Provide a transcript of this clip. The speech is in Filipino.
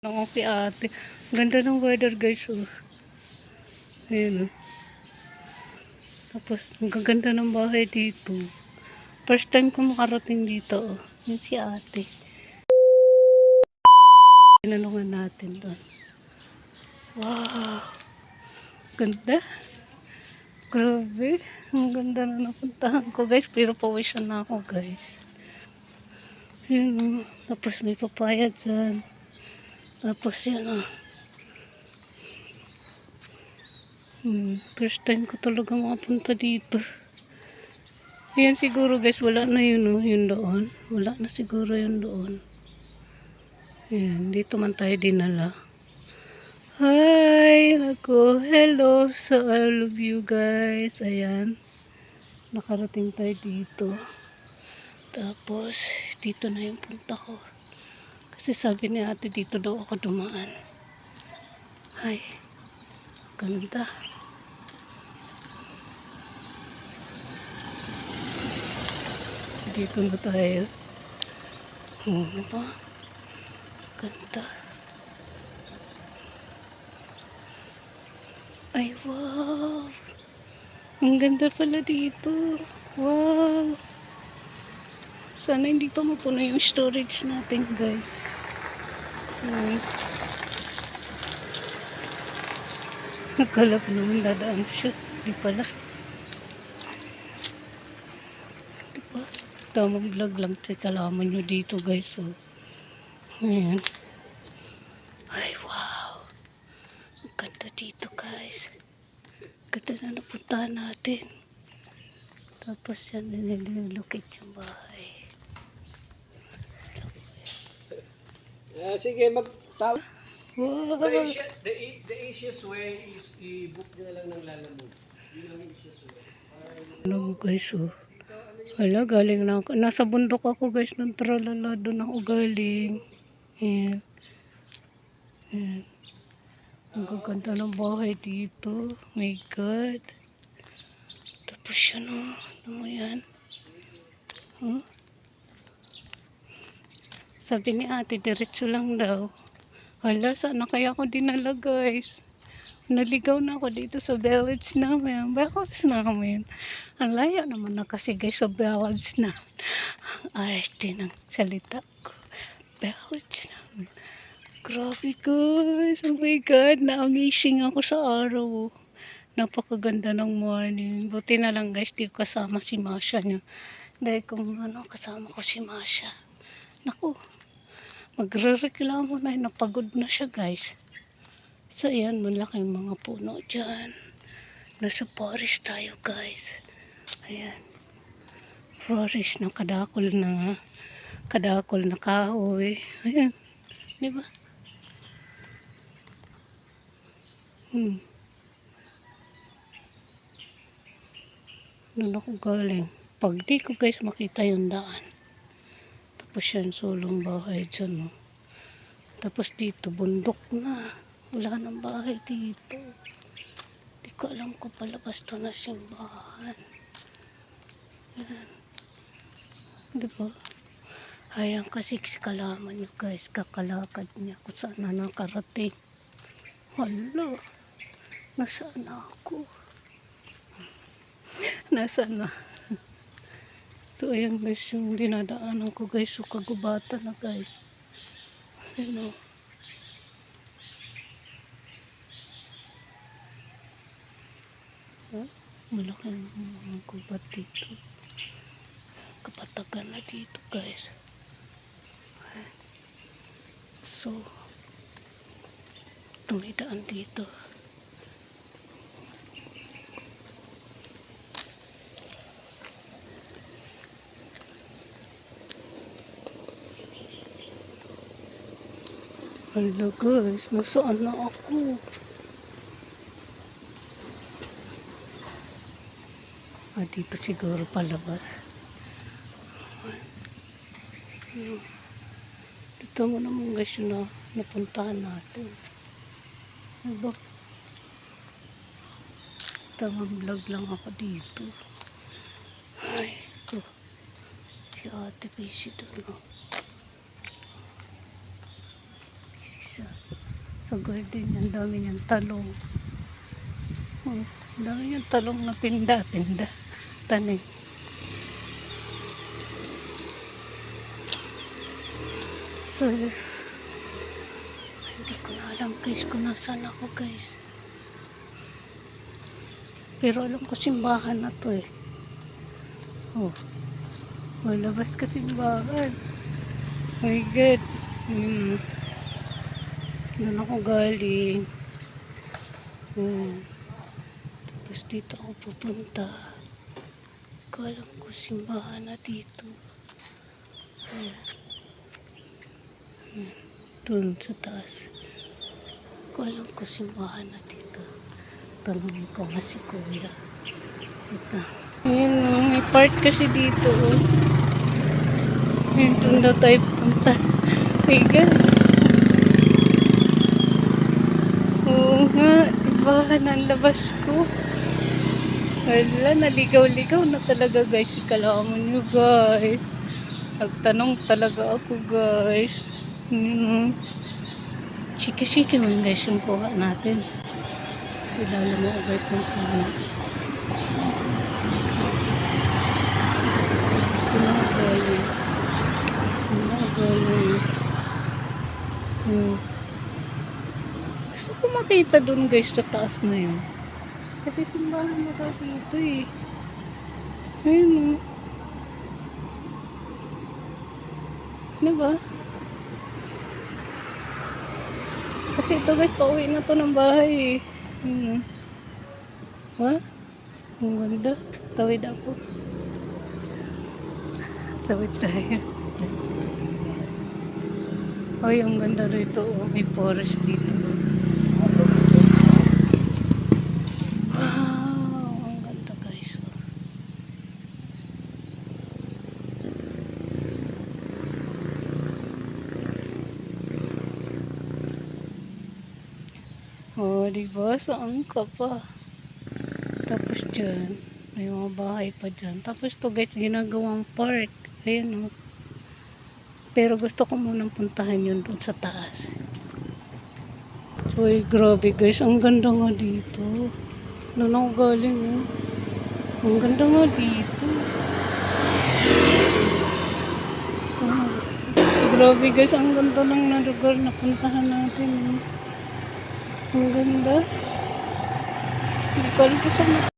Ako si ate. Ganda ng weather guys. Oh. Ayan oh. Tapos ang gaganda ng bahay dito. First time ko makarating dito. Oh. Yun si ate. Tinanungan natin doon. Wow. Ganda. Grabe. Ang ganda na napuntahan ko guys. Pero pawisan na ako guys. Ayan oh. Tapos may papaya dyan. Tapos yan oh. First time ko talaga makapunta dito. Ayan siguro guys, wala na yun oh, yun doon. Wala na siguro yun doon. Ayan, dito man tayo dinala. Hi! Ako, hello sa all of you guys. Ayan. Nakarating tayo dito. Tapos, dito na yung punta ko. Kasi sabi ni ate dito daw ako dumaan. Ay, ganda. Dito na tayo. Diba? Ganda. Ay, wow. Ang ganda pala dito. Wow. Sana hindi pa mapuno yung storage natin, guys. Nagkalap naman dadaan siya. Di pala. Diba? Tamang vlog lang sa kalaman nyo dito, guys. So, ayan. Ay, wow. Ang ganda dito, guys. Ganda na napuntahan natin. Tapos yan, nililukit yung bahay. Sige, mag-tawag. Wow. The easiest way is i-book nyo lang ng Lalamove. Yun lang yung easiest way. Ano guys, oh. Wala, galing na ako. Nasa bundok ako guys, ng tralala. Doon ako galing. Ayan. Ayan. Ang gaganda ng bahay dito. My God. Tapos yan, oh. Ano mo yan? Huh? Sabi ni ate, diretso lang daw. Hala, saan na kaya ako dinala guys? Naligaw na ako dito sa village namin. Village namin. Ang layo naman na kasi guys sa village na. Ang arte ng salita ko. Village namin. Grabe guys. Oh my God. Na-amazing ako sa araw. Napakaganda ng morning. Buti na lang guys, di ko kasama si Masha niya. Dahil kung ano, kasama ko si Masha. Naku. Magre-reklamo na. Napagod na siya guys. So, ayan, malaking mga puno dyan. Nasa forest tayo, guys. Ayan. Forest na kadakol na kahoy. Ayan. Diba? Doon ako galing. Pag di ko, guys, makita yung daan. Tapos yan, sulong bahay dyan, no? Tapos dito, bundok na. Wala nang bahay dito. Di ko alam kung palabas to na simbahan. Yan. Diba? Hayang kasi kalaman nyo guys, kakalakad niya kung saan na nakarating. Hala. Nasaan na ako? Nasaan na? So ayan guys, yung dinadaanan ko guys, so kagubatan na guys. Ano? Malaking mga gubat dito. Kapatagan na dito guys. So tumidaan dito. Hala guys, nasaan na ako? Dito siguro palabas. Dito mo naman guys yung napuntahan natin. Diba? Tamang vlog lang ako dito. Ay, ito. Si ate busy doon. Busy siya. sa garden. Ang dami niyang talong. Oh, ang dami niyang talong na pinda. Tanim. So, hindi ko na alam guys kung nasaan ako guys. Pero alam ko simbahan na to eh. Oh, malabas ka simbahan. Oh my God. Doon ako galing. Tapos dito ako pupunta. Ko alam ko simbahan na dito. Doon sa taas. Ko alam ko simbahan na dito. Tanungin ko nga si Kuya. Ito. Ayan o, may part kasi dito o. Ayan, doon daw tayo punta. My God. Oo nga, simbahan ang labas ko. Wala, naligaw-ligaw na talaga guys. Kalaman nyo guys. Nagtanong talaga ako guys. Chiki-chiki man guys yung kuha natin. Kasi lalo mo guys ng puno. Gusto ko makita dun guys sa taas na yun. Kasi simbahan na daw dito eh. Ayun o. Diba? Kasi ito guys, pauwi na to ng bahay eh. Ha? Ang ganda. Tawid ako. Tawid tayo. Ay, ang ganda rito. Oh. May forest dito. Wow! Ang ganda guys. Oh, diba? Saan ka pa? Tapos dyan, may mga bahay pa dyan. Tapos to guys, ginagawang park. Ayan o. Pero gusto ko munang puntahan yun doon sa taas. Uy, grabe guys. Ang ganda nga dito. Doon ako galing o. Ang ganda nga dito. Oh. Grabe guys. Ang ganda lang na lugar na puntahan natin o. Ang ganda. Hindi ko alam kung saan